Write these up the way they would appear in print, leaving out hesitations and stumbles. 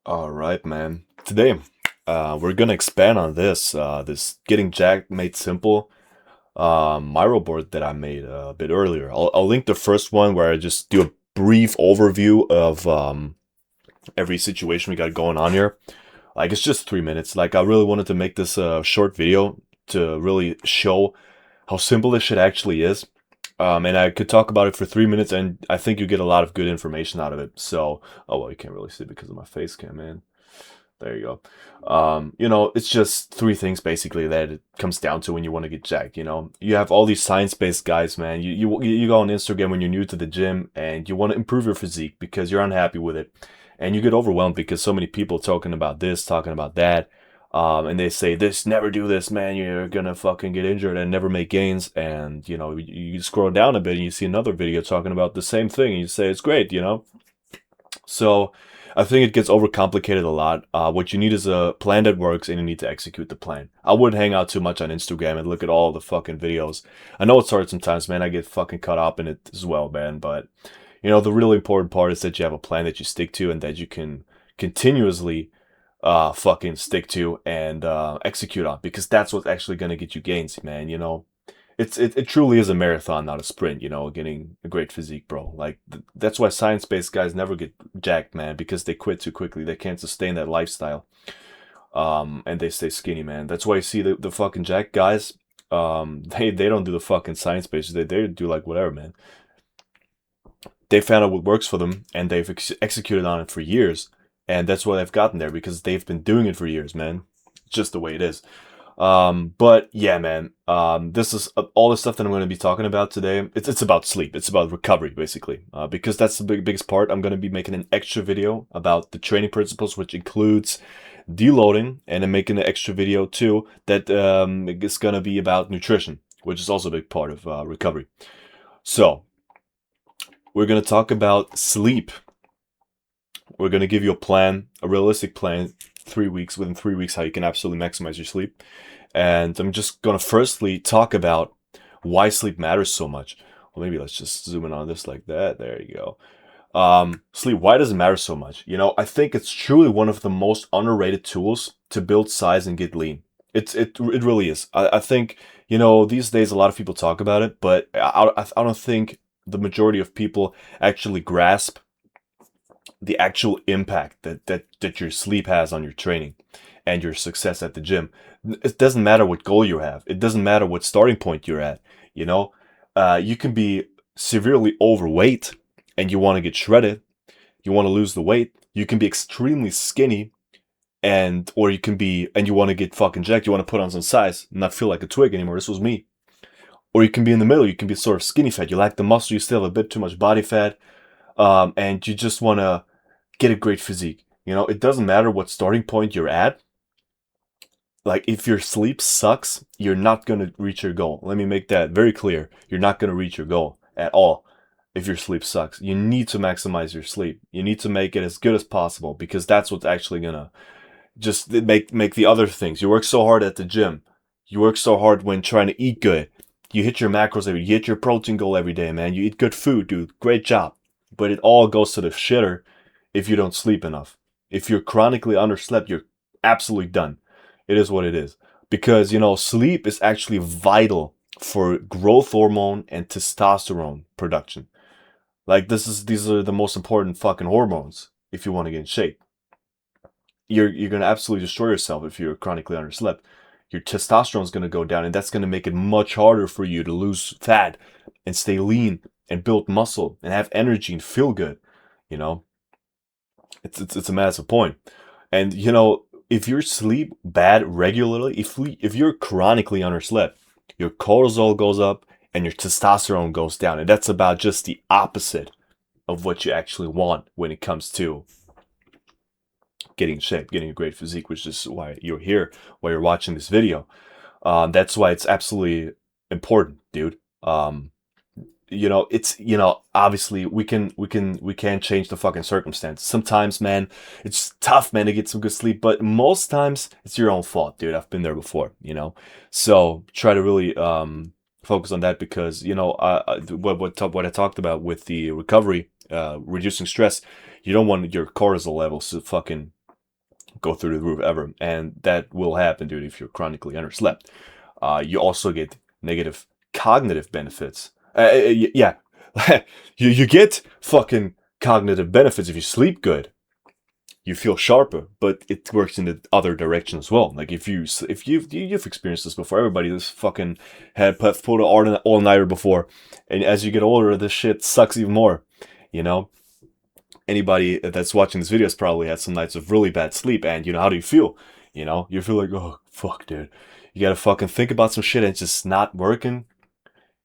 All right, man. Today, we're gonna expand on this getting jacked made simple Miro board that I made a bit earlier. I'll link the first one where I just do a brief overview of every situation we got going on here. Like it's just 3 minutes. Like I really wanted to make this a short video to really show how simple this shit actually is. And I could talk about it for 3 minutes, and I think you get a lot of good information out of it. So, oh well, you can't really see it because of my face cam, man. There you go. It's just three things basically that it comes down to when you want to get jacked. You have all these science-based guys, man. You go on Instagram when you're new to the gym and you want to improve your physique because you're unhappy with it, and you get overwhelmed because so many people talking about this, talking about that, and they say this, never do this, man. You're gonna fucking get injured and never make gains. And you scroll down a bit and you see another video talking about the same thing, and you say it's great. So I think it gets overcomplicated a lot. What you need is a plan that works, and you need to execute the plan. I wouldn't hang out too much on Instagram and look at all the fucking videos. I know it's hard sometimes, man. I get fucking caught up in it as well, man. But the really important part is that you have a plan that you stick to and that you can continuously fucking stick to and execute on, because that's what's actually gonna get you gains, man. It truly is a marathon, not a sprint, getting a great physique, bro. Like, that's why science-based guys never get jacked, man, because they quit too quickly. They can't sustain that lifestyle. And they stay skinny, man. That's why you see the fucking jack guys, they don't do the fucking science-based. They do like whatever, man. They found out what works for them, and they've executed on it for years. And that's why they've gotten there, because they've been doing it for years, man. It's just the way it is. But yeah, man, this is all the stuff that I'm going to be talking about today. It's about sleep. It's about recovery, basically, because that's the biggest part. I'm going to be making an extra video about the training principles, which includes deloading, and I'm making an extra video too that is going to be about nutrition, which is also a big part of recovery. So we're going to talk about sleep. We're going to give you a plan, a realistic plan, 3 weeks, within 3 weeks, how you can absolutely maximize your sleep. And I'm just going to firstly talk about why sleep matters so much. Well, maybe let's just zoom in on this like that. There you go. Sleep, why does it matter so much? I think it's truly one of the most underrated tools to build size and get lean. It really is. I think, these days a lot of people talk about it, but I don't think the majority of people actually grasp the actual impact that your sleep has on your training and your success at the gym. It doesn't matter what goal you have. It doesn't matter what starting point you're at. You can be severely overweight and you want to get shredded. You want to lose the weight. You can be extremely skinny or you can be, and you want to get fucking jacked. You want to put on some size and not feel like a twig anymore. This was me. Or you can be in the middle. You can be sort of skinny fat. You lack the muscle. You still have a bit too much body fat. And you just want to get a great physique. It doesn't matter what starting point you're at. Like, if your sleep sucks, you're not going to reach your goal. Let me make that very clear. You're not going to reach your goal at all if your sleep sucks. You need to maximize your sleep. You need to make it as good as possible, because that's what's actually going to just make the other things. You work so hard at the gym. You work so hard when trying to eat good. You hit your macros you hit your protein goal every day, man. You eat good food, dude. Great job. But it all goes to the shitter if you don't sleep enough. If you're chronically underslept, you're absolutely done. It is what it is. Because, sleep is actually vital for growth hormone and testosterone production. Like, these are the most important fucking hormones if you want to get in shape. You're going to absolutely destroy yourself if you're chronically underslept. Your testosterone is going to go down, and that's going to make it much harder for you to lose fat and stay lean and build muscle and have energy and feel good. It's a massive point. And if you sleep bad regularly, if you're chronically underslept, your cortisol goes up and your testosterone goes down, and that's about just the opposite of what you actually want when it comes to getting in shape, getting a great physique, which is why you're here, why you're watching this video. That's why it's absolutely important, dude. It's obviously we can't change the fucking circumstance. Sometimes, man, it's tough, man, to get some good sleep, but most times it's your own fault, dude. I've been there before. So try to really focus on that, because what I talked about with the recovery, reducing stress. You don't want your cortisol levels to fucking go through the roof ever. And that will happen, dude, if you're chronically underslept. You also get negative cognitive benefits. Yeah, you get fucking cognitive benefits if you sleep good. You feel sharper, but it works in the other direction as well. Like if you've experienced this before, everybody this fucking had pulled an all nighter before, and as you get older, this shit sucks even more. You know, anybody that's watching this video has probably had some nights of really bad sleep, and you know, how do you feel? You know, you feel like, oh fuck, dude, you gotta fucking think about some shit and it's just not working.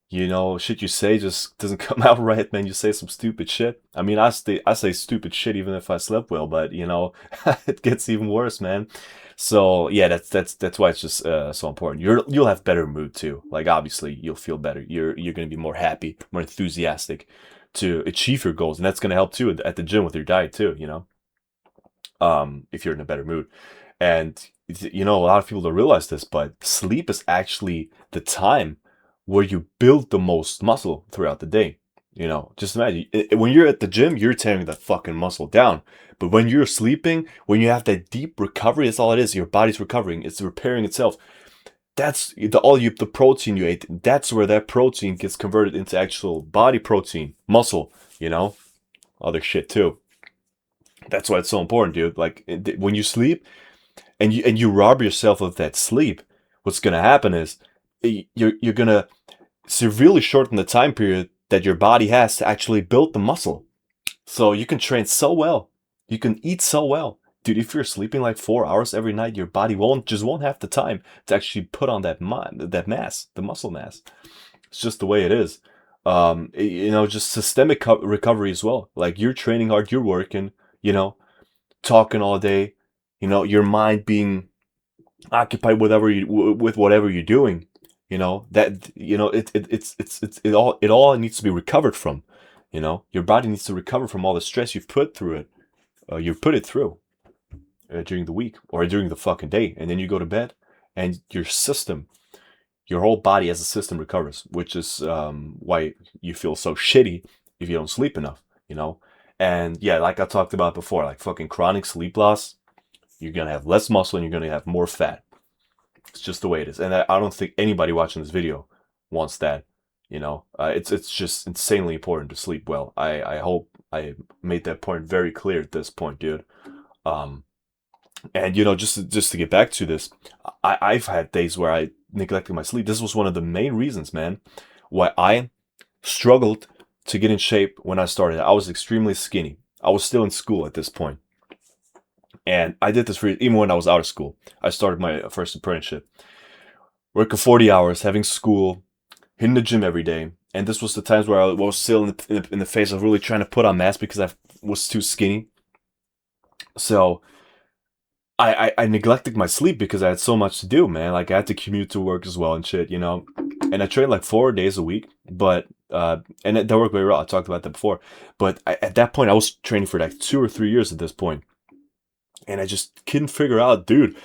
You know, shit you say just doesn't come out right, man. You say some stupid shit. I mean, I say stupid shit even if I slept well, but you know, it gets even worse, man. So yeah, that's why it's just so important. You'll have better mood too. Like obviously, you'll feel better. You're gonna be more happy, more enthusiastic to achieve your goals, and that's gonna help too at the gym with your diet too. You know, if you're in a better mood, and you know, a lot of people don't realize this, but sleep is actually the time where you build the most muscle throughout the day. You know, just imagine when you're at the gym, you're tearing that fucking muscle down. But when you're sleeping, when you have that deep recovery, that's all it is. Your body's recovering. It's repairing itself. That's the protein you ate. That's where that protein gets converted into actual body protein, muscle. You know, other shit too. That's why it's so important, dude. Like when you sleep and you rob yourself of that sleep, what's gonna happen is you're gonna severely shorten the time period that your body has to actually build the muscle. So you can train so well, you can eat so well, dude. If you're sleeping like 4 hours every night, your body won't have the time to actually put on that mass, the muscle mass. It's just the way it is. You know, just systemic recovery as well. Like you're training hard, you're working, you know, talking all day, you know, your mind being occupied with whatever you're doing. You know that it all needs to be recovered from. You know, your body needs to recover from all the stress you've put through it. You put it through during the week or during the fucking day, and then you go to bed, and your whole body as a system recovers, which is why you feel so shitty if you don't sleep enough. You know, and yeah, like I talked about before, like fucking chronic sleep loss, you're gonna have less muscle and you're gonna have more fat. It's just the way it is, and I don't think anybody watching this video wants that. You know, it's just insanely important to sleep well. I hope I made that point very clear at this point, dude. And you know, just to get back to this, I've had days where I neglected my sleep. This was one of the main reasons, man, why I struggled to get in shape when I started. I was extremely skinny. I was still in school at this point. And I did this for even when I was out of school. I started my first apprenticeship, working 40 hours, having school, hitting the gym every day. And this was the times where I was still in the phase of really trying to put on mass because I was too skinny. So I neglected my sleep because I had so much to do, man. Like I had to commute to work as well and shit, you know. And I trained like 4 days a week, but and that worked very well. I talked about that before. But at that point, I was training for like 2 or 3 years at this point. And I just couldn't figure out, dude,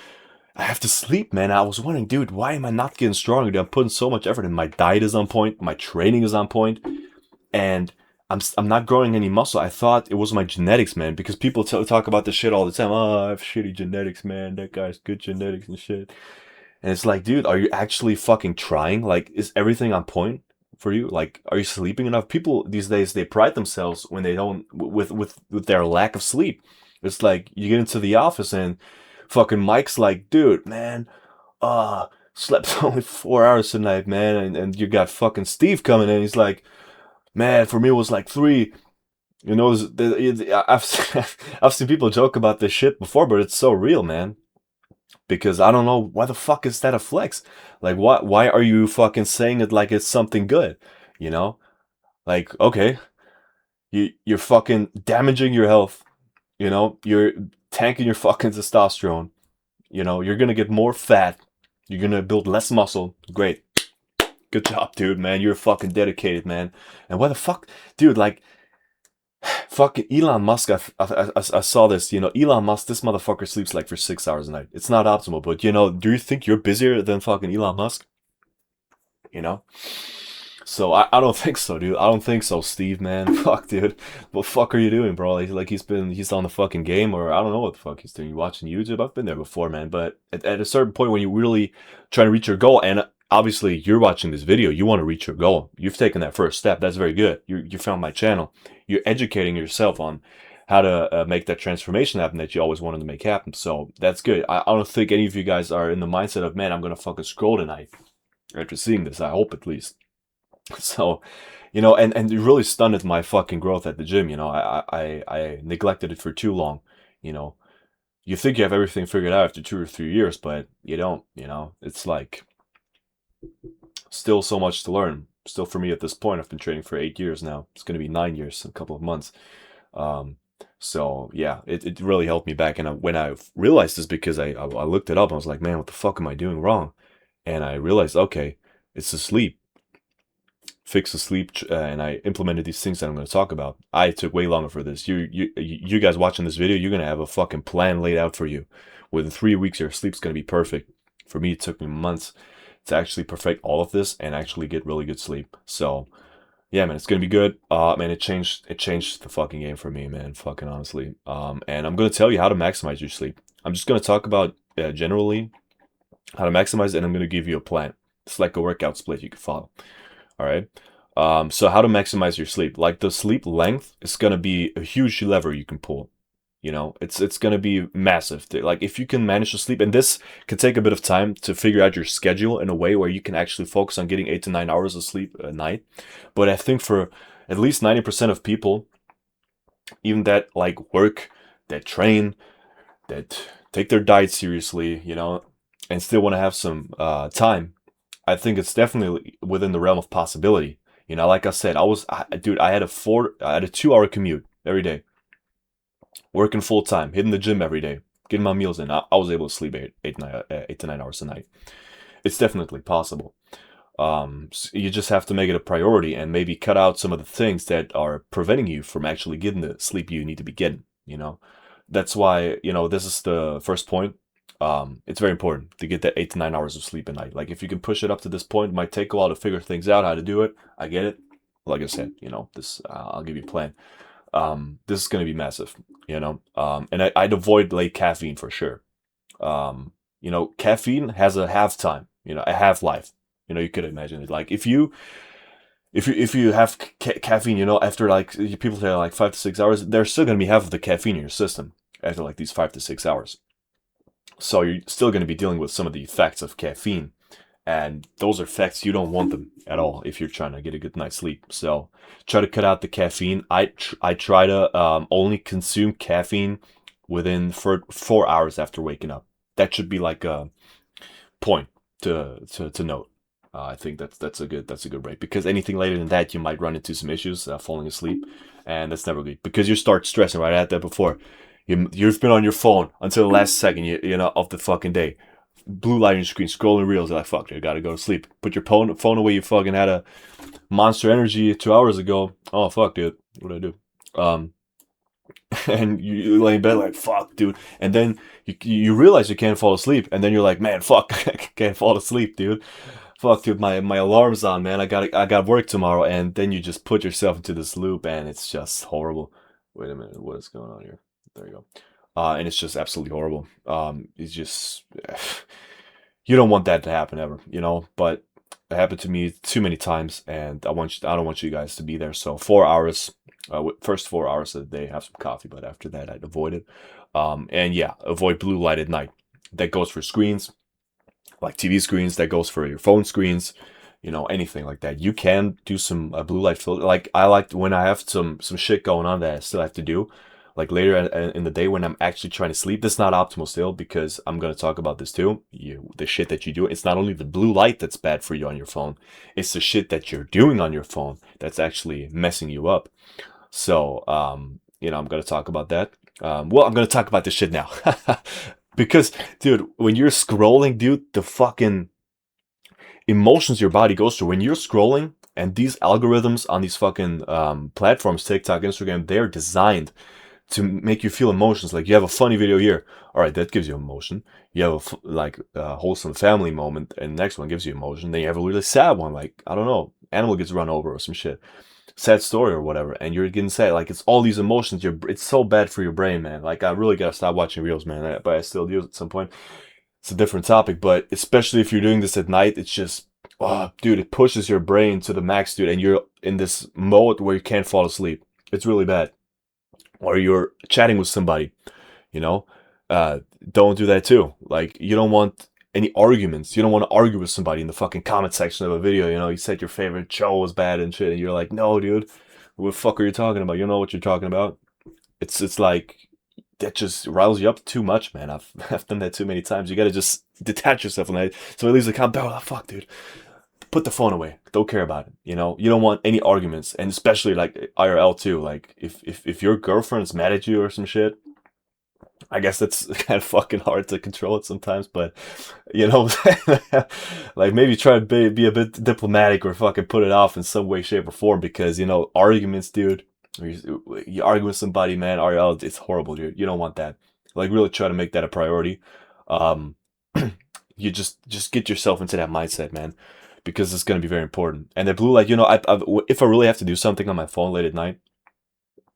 I have to sleep, man. I was wondering, dude, why am I not getting stronger? Dude, I'm putting so much effort in. My diet is on point. My training is on point. And I'm not growing any muscle. I thought it was my genetics, man, because people talk about this shit all the time. Oh, I have shitty genetics, man. That guy's good genetics and shit. And it's like, dude, are you actually fucking trying? Like, is everything on point for you? Like, are you sleeping enough? People these days, they pride themselves when they don't, with their lack of sleep. It's like you get into the office and fucking Mike's like, dude, man, slept only 4 hours tonight, man. And you got fucking Steve coming in. He's like, man, for me it was like 3. You know, I've seen people joke about this shit before, but it's so real, man. Because I don't know, why the fuck is that a flex? Like, why are you fucking saying it like it's something good? You know? Like, okay, you're fucking damaging your health. You know, you're tanking your fucking testosterone. You know, you're gonna get more fat. You're gonna build less muscle. Great. Good job, dude, man. You're fucking dedicated, man. And why the fuck? Dude, like, fucking Elon Musk, I saw this, you know, Elon Musk, this motherfucker sleeps like for 6 hours a night. It's not optimal, but, you know, do you think you're busier than fucking Elon Musk? You know? So I don't think so, dude. I don't think so, Steve, man. Fuck, dude. What the fuck are you doing, bro? Like he's on the fucking game, or I don't know what the fuck he's doing. You watching YouTube? I've been there before, man. But at a certain point, when you really trying to reach your goal, and obviously you're watching this video, you want to reach your goal. You've taken that first step. That's very good. You found my channel. You're educating yourself on how to make that transformation happen that you always wanted to make happen. So that's good. I don't think any of you guys are in the mindset of, man, I'm gonna fucking scroll tonight after seeing this. I hope at least. So, and it really stunted my fucking growth at the gym. I neglected it for too long. You know, you think you have everything figured out after 2 or 3 years, but you don't. It's like still so much to learn. Still, for me at this point, I've been training for 8 years now. It's going to be 9 years in a couple of months. So yeah, it really helped me back. And when I realized this, because I looked it up, I was like, man, what the fuck am I doing wrong? And I realized, okay, it's the sleep. Fix the sleep, and I implemented these things that I'm going to talk about. I took way longer for this. You guys watching this video, you're going to have a fucking plan laid out for you. Within 3 weeks, your sleep's going to be perfect. For me, it took me months to actually perfect all of this and actually get really good sleep. So yeah, man, it's gonna be good. Man, it changed the fucking game for me, man. Fucking honestly. And I'm gonna tell you how to maximize your sleep. I'm just gonna talk about generally how to maximize it, and I'm gonna give you a plan. It's like a workout split you can follow. All right. So how to maximize your sleep? Like, the sleep length is gonna be a huge lever you can pull. It's gonna be massive. Like, if you can manage to sleep, and this can take a bit of time to figure out your schedule in a way where you can actually focus on getting 8 to 9 hours of sleep a night. But I think for at least 90% of people, even that like work, that train, that take their diet seriously, and still want to have some time, I think it's definitely within the realm of possibility. Like I said, dude, I had a 2 hour commute every day, working full time, hitting the gym every day, getting my meals in. I was able to sleep 8 to 9 hours a night. It's definitely possible. So you just have to make it a priority and maybe cut out some of the things that are preventing you from actually getting the sleep you need to be getting. That's why, this is the first point. It's very important to get that 8 to 9 hours of sleep a night. Like, if you can push it up to this point, it might take a while to figure things out, how to do it. I get it. Like I said, this, I'll give you a plan. This is going to be massive, and I'd avoid late caffeine for sure. Caffeine has a half-time, a half-life. You could imagine it. Like, if you have caffeine, after, like, people say like 5 to 6 hours, there's still going to be half of the caffeine in your system after like these 5 to 6 hours. So you're still going to be dealing with some of the effects of caffeine. And those are effects, you don't want them at all if you're trying to get a good night's sleep. So try to cut out the caffeine. I try to only consume caffeine within 4 hours after waking up. That should be like a point to note. I think that's a good rate, because anything later than that, you might run into some issues falling asleep, and that's never good, because you start stressing. Right, I had that before. You've been on your phone until the last second, of the fucking day. Blue light on your screen, scrolling reels. You're like, fuck, dude, I gotta go to sleep. Put your phone away. You fucking had a Monster Energy 2 hours ago. Oh, fuck, dude. What do I do? And you lay in bed like, fuck, dude. And then you realize you can't fall asleep. And then you're like, man, fuck, I can't fall asleep, dude. Fuck, dude, my alarm's on, man. I got work tomorrow. And then you just put yourself into this loop, and it's just horrible. Wait a minute, what is going on here? There you go. And it's just absolutely horrible. It's just, you don't want that to happen ever, but it happened to me too many times, and I don't want you guys to be there. So 4 hours, first 4 hours of the day, have some coffee, but after that, I'd avoid it. And yeah, avoid blue light at night. That goes for screens, like TV screens. That goes for your phone screens, anything like that. You can do some blue light filter. Like, I like when I have some shit going on that I still have to do, like later in the day when I'm actually trying to sleep. This is not optimal still, because I'm going to talk about this too. The shit that you do, it's not only the blue light that's bad for you on your phone, it's the shit that you're doing on your phone that's actually messing you up. So, I'm going to talk about that. Well, I'm going to talk about this shit now. Because, dude, when you're scrolling, dude, the fucking emotions your body goes through when you're scrolling, and these algorithms on these fucking platforms, TikTok, Instagram, they're designed to make you feel emotions. Like, you have a funny video here, all right, that gives you emotion. You have a wholesome family moment, and the next one gives you emotion. Then you have a really sad one, like, I don't know, animal gets run over or some shit, sad story or whatever, and you're getting sad. Like it's all these emotions. It's so bad for your brain, man. Like I really gotta stop watching reels, man. But I still do at some point. It's a different topic, but especially if you're doing this at night, it's just, oh, dude, it pushes your brain to the max, dude, and you're in this mode where you can't fall asleep. It's really bad. Or you're chatting with somebody, you know, uh, don't do that too. Like you don't want any arguments. You don't want to argue with somebody in the fucking comment section of a video. You know, you said your favorite show was bad and shit, and you're like, no, dude, what the fuck are you talking about? You know what you're talking about. It's like that just riles you up too much, man. I've done that too many times. You gotta just detach yourself from that. So it leaves the comment, oh fuck, dude. Put the phone away. Don't care about it. You know, you don't want any arguments, and especially like IRL too. Like if your girlfriend's mad at you or some shit, I guess that's kind of fucking hard to control it sometimes. But you know, like maybe try to be a bit diplomatic or fucking put it off in some way, shape, or form, because you know arguments, dude. You argue with somebody, man. IRL, it's horrible, dude. You don't want that. Like really try to make that a priority. Um, you just get yourself into that mindset, man, because it's going to be very important. And the blue light, you know, if I really have to do something on my phone late at night,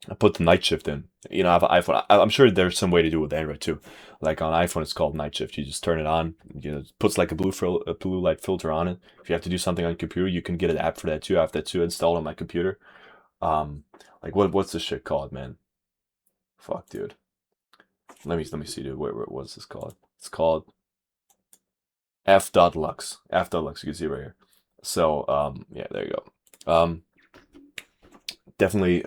I put the night shift in. You know, I have an iPhone. I'm sure there's some way to do it with Android too. Like on iPhone, it's called night shift. You just turn it on. You know, it puts like a blue light filter on it. If you have to do something on your computer, you can get an app for that too. I have that too installed on my computer. Um, like what's this shit called, man? Fuck, dude. Let me see, dude. What's this called? It's called f.lux. F.lux. You can see it right here. So yeah, there you go. Definitely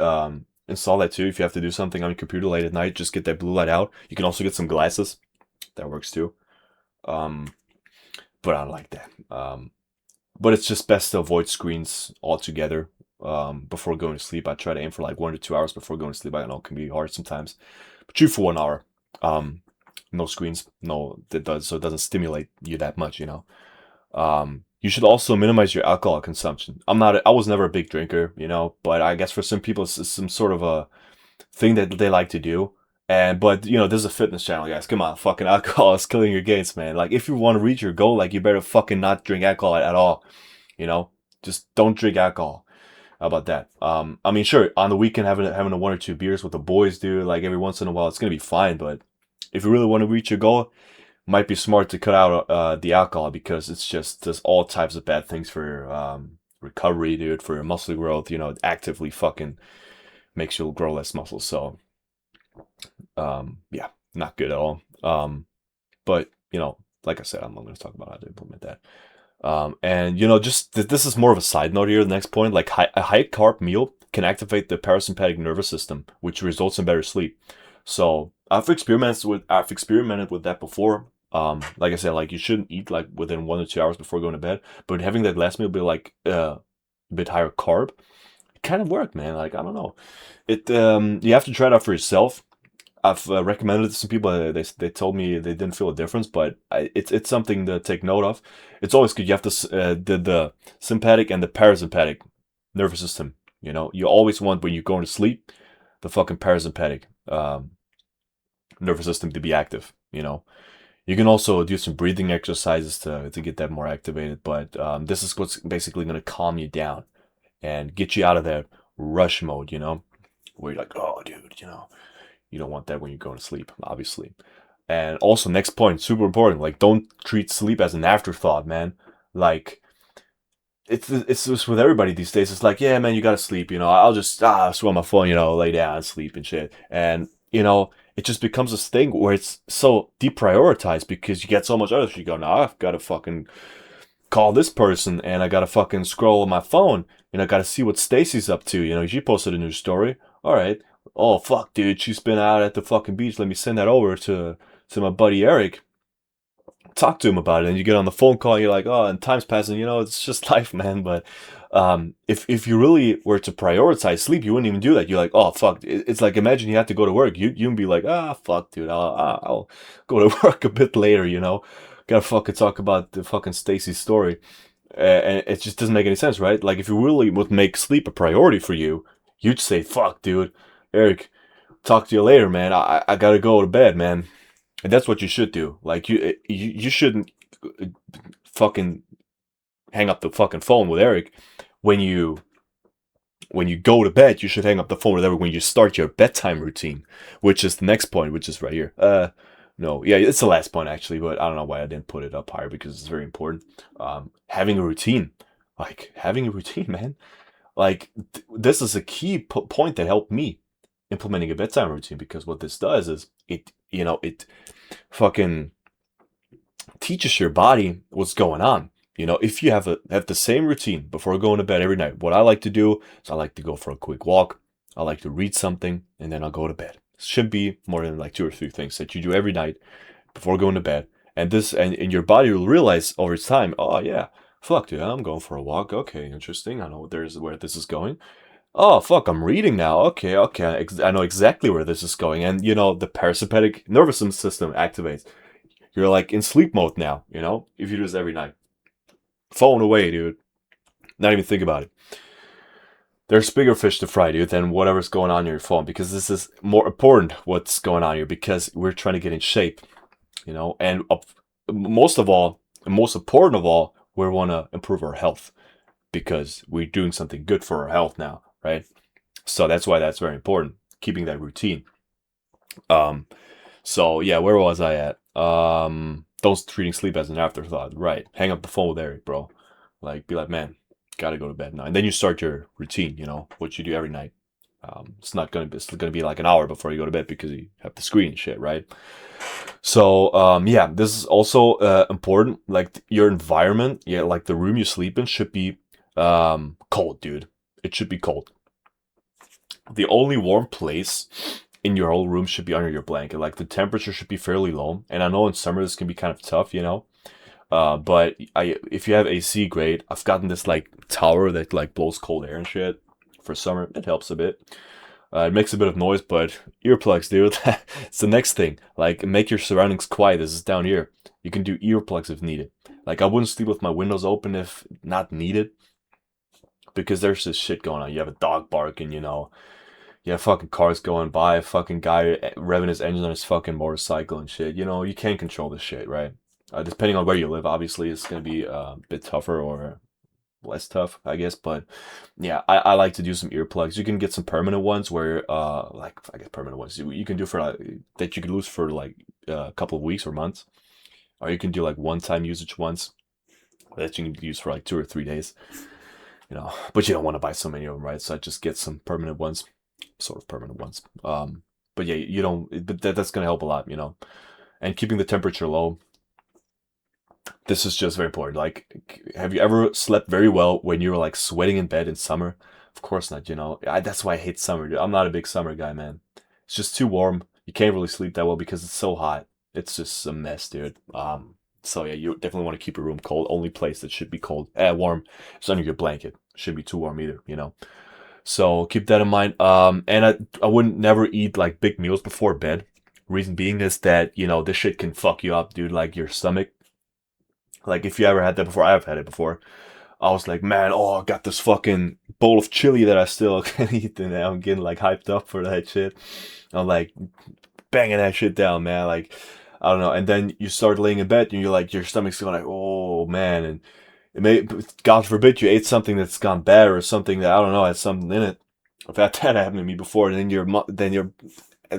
install that too if you have to do something on your computer late at night. Just get that blue light out. You can also get some glasses. That works too. Um, but I don't like that. But it's just best to avoid screens altogether before going to sleep. I try to aim for like 1 to 2 hours before going to sleep. I know it can be hard sometimes, but shoot for 1 hour. No screens, no, that does so it doesn't stimulate you that much, you know. You should also minimize your alcohol consumption. I was never a big drinker, you know, but I guess for some people it's some sort of a thing that they like to do. But you know, this is a fitness channel, guys. Come on, fucking alcohol is killing your gains, man. Like if you want to reach your goal, like you better fucking not drink alcohol at all. You know, just don't drink alcohol. How about that? I mean, sure, on the weekend having a 1 or 2 beers with the boys, dude, like every once in a while, it's gonna be fine. But if you really want to reach your goal, might be smart to cut out the alcohol, because it's just does all types of bad things for your recovery, dude, for your muscle growth. You know, it actively fucking makes you grow less muscle. So, yeah, not good at all. But you know, like I said, I'm going to talk about how to implement that. And you know, just this is more of a side note here. The next point, like a high carb meal can activate the parasympathetic nervous system, which results in better sleep. So I've experimented with that before. Like I said, like you shouldn't eat like within 1 or 2 hours before going to bed, but having that last meal be like a bit higher carb, it kind of worked, man. Like I don't know, you have to try it out for yourself. I've recommended it to some people. They told me they didn't feel a difference, but it's something to take note of. It's always good. You have to the sympathetic and the parasympathetic nervous system. You know, you always want, when you're going to sleep, the fucking parasympathetic nervous system to be active. You know, you can also do some breathing exercises to get that more activated. But this is what's basically going to calm you down and get you out of that rush mode. You know, where you're like, oh, dude, you know. You don't want that when you're going to sleep, obviously. And also, next point, super important. Like, don't treat sleep as an afterthought, man. Like, it's just with everybody these days. It's like, yeah, man, you gotta sleep. You know, I'll just swim my phone. You know, lay down and sleep and shit. And you know, it just becomes this thing where it's so deprioritized because you get so much other shit. You go, now I've got to fucking call this person, and I gotta fucking scroll on my phone, and I gotta see what Stacy's up to. You know, she posted a new story. All right. Oh fuck, dude, she's been out at the fucking beach. Let me send that over to my buddy Eric. Talk to him about it, and you get on the phone call. And you're like, oh, and time's passing. You know, it's just life, man. But if you really were to prioritize sleep, you wouldn't even do that. You're like, oh fuck. It's like, imagine you have to go to work. You'd be like, fuck, dude, I'll go to work a bit later. You know, gotta fucking talk about the fucking Stacy's story, and it just doesn't make any sense, right? Like if you really would make sleep a priority for you, you'd say, fuck, dude. Eric, talk to you later, man. I gotta go to bed, man. And that's what you should do. Like you shouldn't fucking hang up the fucking phone with Eric when you go to bed, you should hang up the phone, whatever, when you start your bedtime routine, which is the next point, which is right here. No, yeah, it's the last point actually, but I don't know why I didn't put it up higher because it's very important. Having a routine, like having a routine, man. Like this is a key point that helped me implementing a bedtime routine, because what this does is it fucking teaches your body what's going on. If you have the same routine before going to bed every night, what I like to do is I like to go for a quick walk. I like to read something, and then I'll go to bed. Should be more than like 2 or 3 things that you do every night before going to bed. And your body will realize over time, oh yeah, fuck dude, I'm going for a walk. Okay, interesting. I know where this is going. Oh fuck, I'm reading now. Okay, okay, I know exactly where this is going. And the parasympathetic nervous system activates. You're like in sleep mode now, if you do this every night. Phone away, dude. Not even think about it. There's bigger fish to fry, dude, than whatever's going on your phone, because this is more important what's going on here, because we're trying to get in shape, and most of all, and most important of all, we want to improve our health, because we're doing something good for our health now, right? So that's why that's very important, keeping that routine. So yeah, where was I at? Don't treating sleep as an afterthought, right? Hang up the phone with Eric, bro. Like, be like, man, gotta go to bed now, and then you start your routine. What you do every night. It's gonna be like an hour before you go to bed, because you have the screen and shit, right? So yeah, this is also important. Like your environment, yeah, like the room you sleep in should be cold, dude. It should be cold. The only warm place in your whole room should be under your blanket. Like the temperature should be fairly low. And I know in summer this can be kind of tough, but if you have AC, great. I've gotten this like tower that like blows cold air and shit for summer. It helps a bit. It makes a bit of noise, but earplugs, dude. It's the next thing. Like, make your surroundings quiet. This is down here. You can do earplugs if needed. Like, I wouldn't sleep with my windows open if not needed, because there's this shit going on. You have a dog barking, you have fucking cars going by, a fucking guy revving his engine on his fucking motorcycle and shit. You can't control this shit, right? Depending on where you live, obviously, it's going to be a bit tougher or less tough, I guess. But yeah, I like to do some earplugs. You can get some permanent ones where, like, I guess permanent ones you can do for like, that you can lose for like a couple of weeks or months. Or you can do like one-time usage ones that you can use for like 2 or 3 days. But you don't want to buy so many of them, right? So I just get some permanent ones, sort of permanent ones. But yeah, you don't. But that's gonna help a lot, And keeping the temperature low. This is just very important. Like, have you ever slept very well when you were like sweating in bed in summer? Of course not. That's why I hate summer, dude. I'm not a big summer guy, man. It's just too warm. You can't really sleep that well because it's so hot. It's just a mess, dude. So yeah, you definitely want to keep your room cold. Only place that should be cold, warm, is under your blanket. Shouldn't be too warm either. So keep that in mind. And I wouldn't never eat like big meals before bed. Reason being is that this shit can fuck you up, dude. Like your stomach. Like if you ever had that before, I've had it before. I was like, man, I got this fucking bowl of chili that I still can eat, and I'm getting like hyped up for that shit. I'm like banging that shit down, man. Like, I don't know. And then you start laying in bed and you're like, your stomach's going like, oh man. And it may, God forbid you ate something that's gone bad, or something that, I don't know, has something in it. I've had that happen to me before. And then your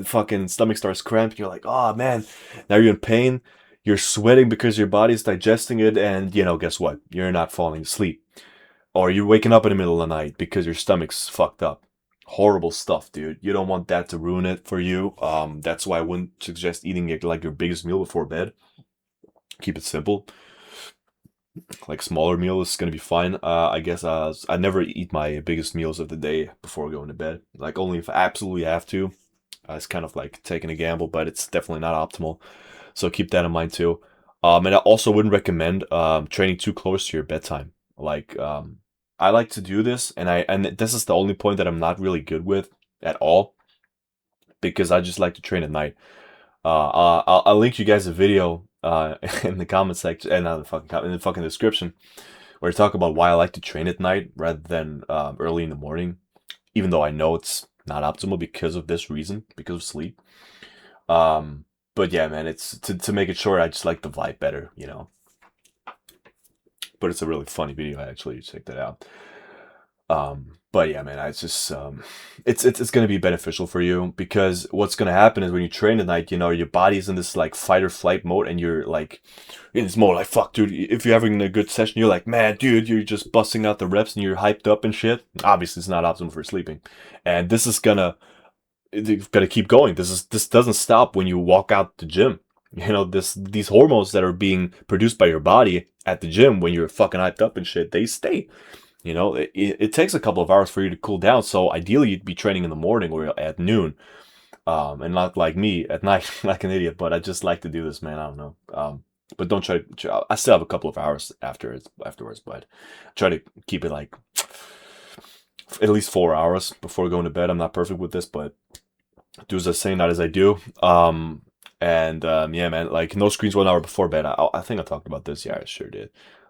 fucking stomach starts cramping. You're like, oh man, now you're in pain. You're sweating because your body's digesting it. And guess what? You're not falling asleep. Or you're waking up in the middle of the night because your stomach's fucked up. Horrible stuff, dude. You don't want that to ruin it for you. That's why I wouldn't suggest eating like your biggest meal before bed. Keep it simple. Like smaller meal is gonna be fine. I guess I never eat my biggest meals of the day before going to bed. Like only if I absolutely have to. It's kind of like taking a gamble, but it's definitely not optimal. So keep that in mind too. And I also wouldn't recommend training too close to your bedtime. Like I like to do this, and this is the only point that I'm not really good with at all, because I just like to train at night. I'll link you guys a video in the comment section and in the fucking description, where I talk about why I like to train at night rather than early in the morning, even though I know it's not optimal because of this reason, because of sleep. But yeah, man, it's to make it short. I just like the vibe better. But it's a really funny video, actually. Check that out. But yeah, man, it's just it's gonna be beneficial for you because what's gonna happen is when you train at night, you know, your body's in this like fight or flight mode, and you're like in this mode like fuck, dude. If you're having a good session, you're like, man, dude, you're just busting out the reps and you're hyped up and shit. Obviously, it's not optimal for sleeping, and this is gonna you've got to keep going. This doesn't stop when you walk out the gym. You know, these hormones that are being produced by your body at the gym when you're fucking hyped up and shit, they stay. You know, it takes a couple of hours for you to cool down. So ideally, you'd be training in the morning or at noon, and not like me at night like an idiot. But I just like to do this, man. I don't know. But don't I still have a couple of hours afterwards, but try to keep it like at least 4 hours before going to bed. I'm not perfect with this, but do as I say, not as I do. Yeah, man, like no screens 1 hour before bed. I think I talked about this. Yeah, I sure did.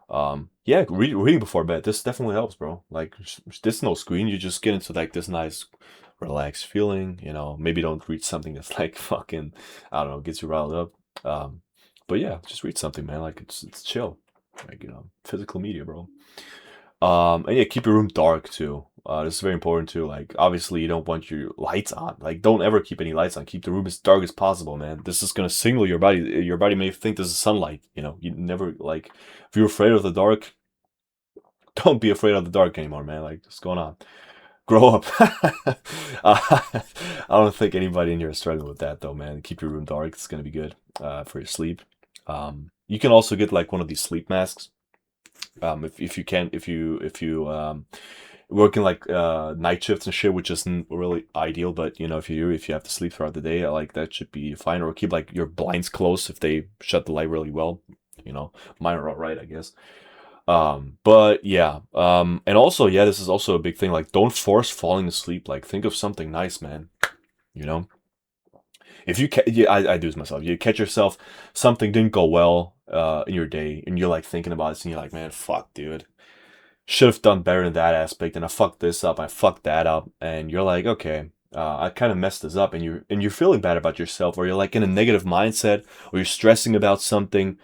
Yeah, reading before bed. This definitely helps, bro. Like, this no screen. You just get into like this nice, relaxed feeling. You know, maybe don't read something that's like fucking, I don't know, gets you riled up. But yeah, just read something, man. Like it's chill. Like, you know, physical media, bro. And yeah, keep your room dark too. This is very important too. Like, obviously, you don't want your lights on. Like, don't ever keep any lights on. Keep the room as dark as possible, man. This is gonna signal your body. Your body may think this is sunlight. You know, you never like. If you're afraid of the dark, don't be afraid of the dark anymore, man. Like, what's going on? Grow up. I don't think anybody in here is struggling with that though, man. Keep your room dark. It's gonna be good for your sleep. You can also get like one of these sleep masks. If you can, if you working like night shifts and shit, which isn't really ideal, but you know, if you have to sleep throughout the day, like that should be fine. Or keep like your blinds closed if they shut the light really well. You know, mine are all right, I guess. But yeah, and also, yeah, this is also a big thing. Like, don't force falling asleep. Like, think of something nice, man. You know, if you yeah, I do this myself. You catch yourself, something didn't go well in your day, and you're like thinking about it, and you're like, man, fuck, dude, should have done better in that aspect, and I fucked this up, I fucked that up, and you're like, okay, I kind of messed this up, and you're feeling bad about yourself, or you're like in a negative mindset, or you're stressing about something.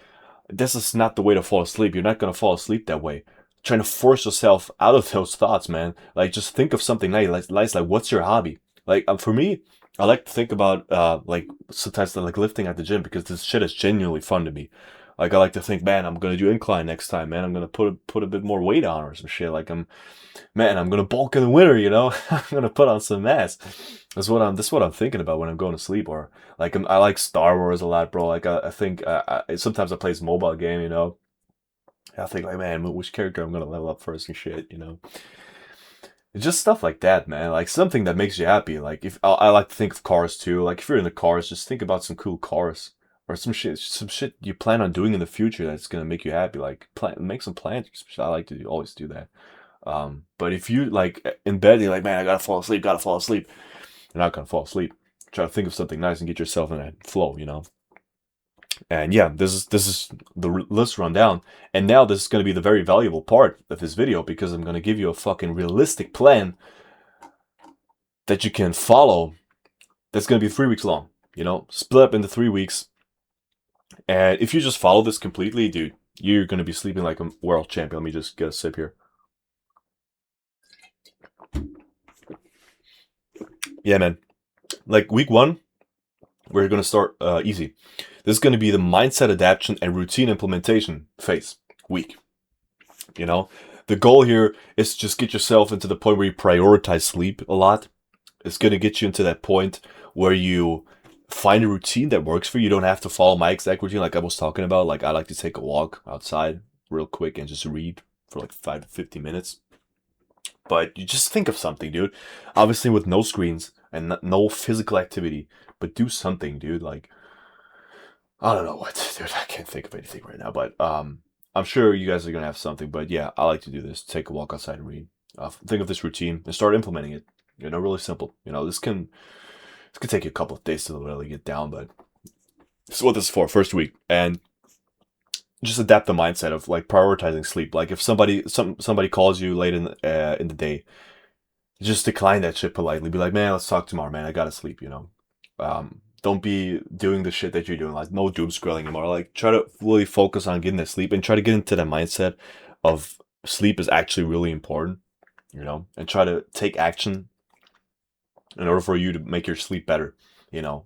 This is not the way to fall asleep. You're not gonna fall asleep that way. Trying to force yourself out of those thoughts, man. Like, just think of something nice. Like, what's your hobby? Like, for me, I like to think about like sometimes like lifting at the gym because this shit is genuinely fun to me. Like, I like to think, man, I'm gonna do incline next time, man. I'm gonna put a bit more weight on or some shit. Like, I'm gonna bulk in the winter, you know. I'm gonna put on some mass. That's what I'm thinking about when I'm going to sleep. Or like, I like Star Wars a lot, bro. Like, I think sometimes I play this mobile game, you know. I think like, man, which character I'm gonna level up first and shit, you know. It's just stuff like that, man. Like, something that makes you happy. Like, if I like to think of cars too. Like, if you're in the cars, just think about some cool cars or some shit you plan on doing in the future that's gonna make you happy. Like, make some plans. I like to always do that. But if you like in bed, you're like, man, I gotta fall asleep. You're not gonna fall asleep. Try to think of something nice and get yourself in that flow, you know. And yeah, this is the list rundown. And now this is going to be the very valuable part of this video because I'm going to give you a fucking realistic plan that you can follow. That's going to be 3 weeks long. You know, split up into 3 weeks. And if you just follow this completely, dude, you're going to be sleeping like a world champion. Let me just get a sip here. Yeah, man. Like, week 1, we're going to start easy. This is going to be the mindset adaptation and routine implementation phase week. You know, the goal here is to just get yourself into the point where you prioritize sleep a lot. It's going to get you into that point where you find a routine that works for you. You don't have to follow my exact routine like I was talking about. Like, I like to take a walk outside real quick and just read for like 5 to 50 minutes. But you just think of something, dude. Obviously with no screens and no physical activity, but do something, dude. Like, I don't know what, dude. I can't think of anything right now, but I'm sure you guys are gonna have something. But yeah, I like to do this. Take a walk outside and read. Think of this routine and start implementing it. You know, really simple. You know, this can take you a couple of days to really get down, but this is what this is for. First week, and just adapt the mindset of like prioritizing sleep. Like, if somebody calls you late in the day, just decline that shit politely. Be like, man, let's talk tomorrow, man. I gotta sleep. You know. Don't be doing the shit that you're doing. Like, no doom scrolling anymore. Like, try to really focus on getting that sleep and try to get into that mindset of sleep is actually really important. you know, and try to take action in order for you to make your sleep better. You know,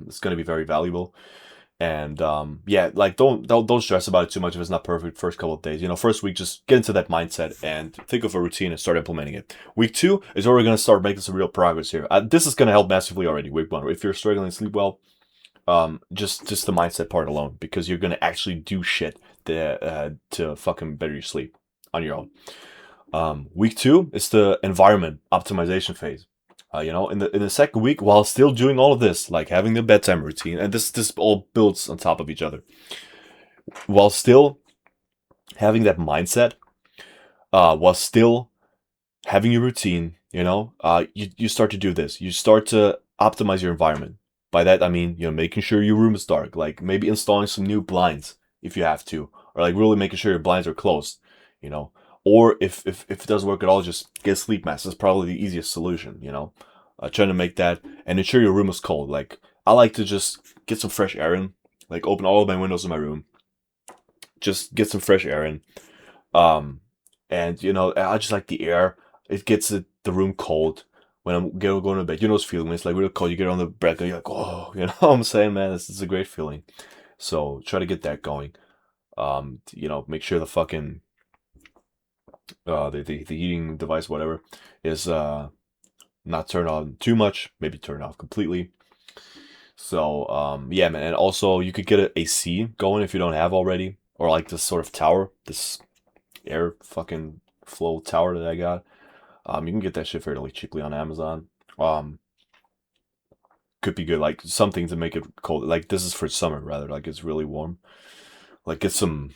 it's going to be very valuable. And yeah, like don't stress about it too much if it's not perfect first couple of days. You know, first week just get into that mindset and think of a routine and start implementing it. Week 2 is where we're gonna start making some real progress here. This is gonna help massively already. Week 1, if you're struggling to sleep well, just the mindset part alone, because you're gonna actually do shit to fucking better your sleep on your own. Week 2 is the environment optimization phase. You know, in the second week, while still doing all of this, like having the bedtime routine, and this all builds on top of each other, while still having that mindset, while still having your routine, you know, you start to do this. You start to optimize your environment. By that I mean, you know, making sure your room is dark, like maybe installing some new blinds if you have to, or like really making sure your blinds are closed, you know. Or if it doesn't work at all, just get a sleep mask. That's probably the easiest solution, you know. Trying to make that and ensure your room is cold. Like I like to just get some fresh air in, like open all of my windows in my room, just get some fresh air in. Um, and you know, I just like the air. It gets the room cold when I'm going to bed. You know this feeling when it's like real cold. You get on the bed and you're like, oh, you know what I'm saying, man? This is a great feeling. So try to get that going. You know, make sure the fucking the heating device, whatever, is not turned on too much. Maybe turn it off completely. So yeah, man. And also you could get a AC going if you don't have already, or like this sort of tower, this air fucking flow tower that I got. You can get that shit fairly cheaply on Amazon. Um, could be good. Like something to make it cold. Like this is for summer rather. Like it's really warm. Like get some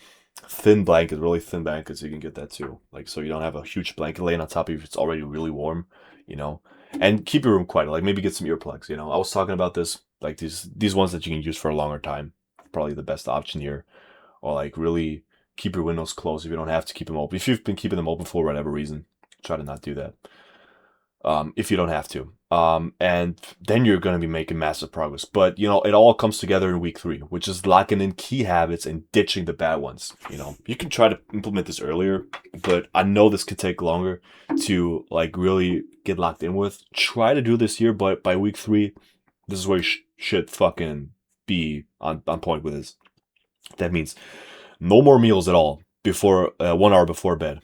thin blanket, really thin blankets. You can get that too. Like so you don't have a huge blanket laying on top of you if it's already really warm. You know, and keep your room quiet. Like maybe get some earplugs. You know, I was talking about this. Like these ones that you can use for a longer time. Probably the best option here. Or like really keep your windows closed if you don't have to keep them open. If you've been keeping them open for whatever reason, try to not do that. If you don't have to. And then you're going to be making massive progress. But, you know, it all comes together in week 3, which is locking in key habits and ditching the bad ones. You know, you can try to implement this earlier, but I know this could take longer to, like, really get locked in with. Try to do this year, but by week 3, this is where you should fucking be on point with this. That means no more meals at all before 1 hour before bed.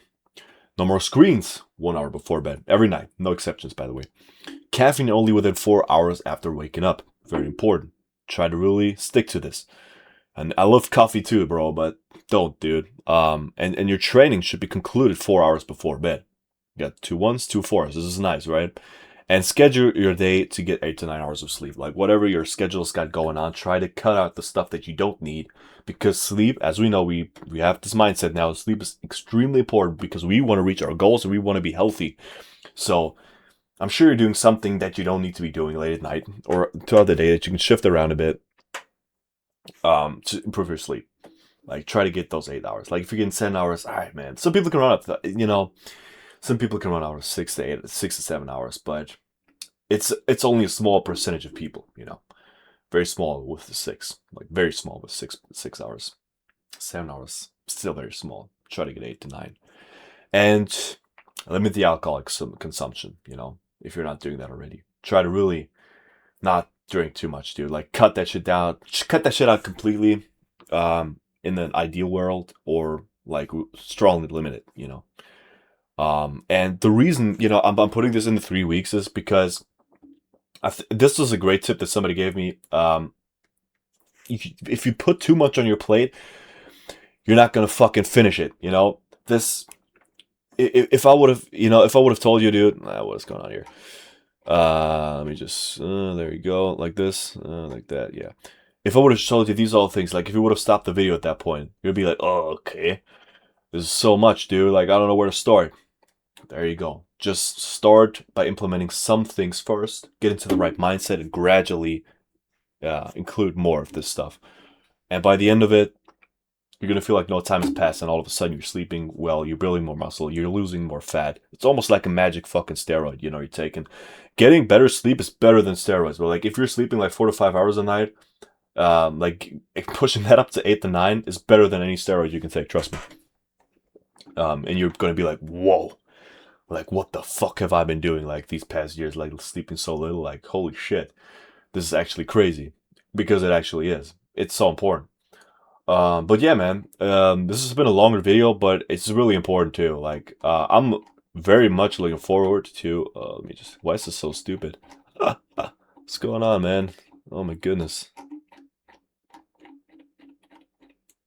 No more screens 1 hour before bed. Every night. No exceptions, by the way. Caffeine only within 4 hours after waking up. Very important. Try to really stick to this. And I love coffee too, bro, but don't, dude. And your training should be concluded 4 hours before bed. You got 2 1s, 2 4s. This is nice, right? And schedule your day to get 8 to 9 hours of sleep. Like whatever your schedule's got going on, try to cut out the stuff that you don't need, because sleep, as we know, we have this mindset now. Sleep is extremely important because we want to reach our goals and we want to be healthy. So I'm sure you're doing something that you don't need to be doing late at night or throughout the day that you can shift around a bit to improve your sleep. Like try to get those 8 hours. Like if you're getting 10 hours, all right, man. Some people can run up, you know, some people can run out of 6 to 7 hours, but it's only a small percentage of people, you know. Very small with the 6, like very small with 6 hours. 7 hours, still very small. Try to get 8 to 9, and limit the alcohol consumption. You know, if you're not doing that already, try to really not drink too much, dude. Like cut that shit down, cut that shit out completely. In an ideal world, or like strongly limit it. You know. And the reason, you know, I'm putting this into 3 weeks is because this was a great tip that somebody gave me. If you put too much on your plate, you're not gonna fucking finish it. You know, this. If I would have, you know, if I would have told you, dude, what's going on here? Let me just, there you go, like this, like that, yeah. If I would have told you these all things, like if you would have stopped the video at that point, you'd be like, oh, okay, this is so much, dude. Like I don't know where to start. There you go. Just start by implementing some things first, get into the right mindset, and gradually include more of this stuff. And by the end of it, you're going to feel like no time has passed, and all of a sudden you're sleeping well, you're building more muscle, you're losing more fat. It's almost like a magic fucking steroid, you know, you're taking. Getting better sleep is better than steroids, but like if you're sleeping like 4 to 5 hours a night, like pushing that up to 8 to 9 is better than any steroid you can take, trust me. And you're going to be like, whoa. like, what the fuck have I been doing like these past years, like sleeping so little? Like, holy shit, this is actually crazy, because it actually is. It's so important. But yeah, man, this has been a longer video, but it's really important too. Like, I'm very much looking forward to. Let me just. Why is this so stupid? What's going on, man? Oh my goodness.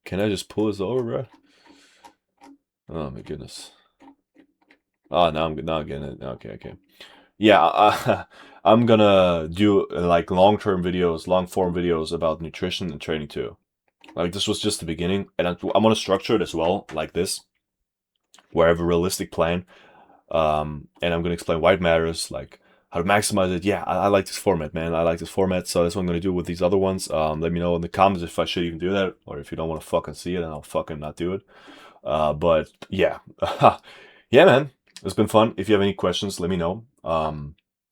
Can I just pull this over, bro? Oh my goodness. Oh, now I'm getting it. Okay, okay. Yeah, I'm gonna do like long-term videos, long-form videos about nutrition and training too. Like, this was just the beginning, and I'm gonna structure it as well, like this, where I have a realistic plan. And I'm gonna explain why it matters, like how to maximize it. Yeah, I like this format, man. I like this format, so that's what I'm gonna do with these other ones. Let me know in the comments if I should even do that, or if you don't want to fucking see it, and I'll fucking not do it. But yeah, yeah, man, it's been fun. If you have any questions, let me know.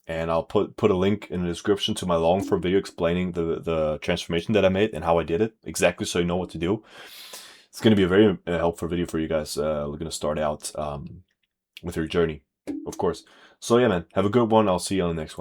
And I'll put a link in the description to my long form video explaining the transformation that I made and how I did it exactly, so you know what to do. It's gonna be a very helpful video for you guys looking to start out with your journey, of course. So yeah, man, have a good one. I'll see you on the next one.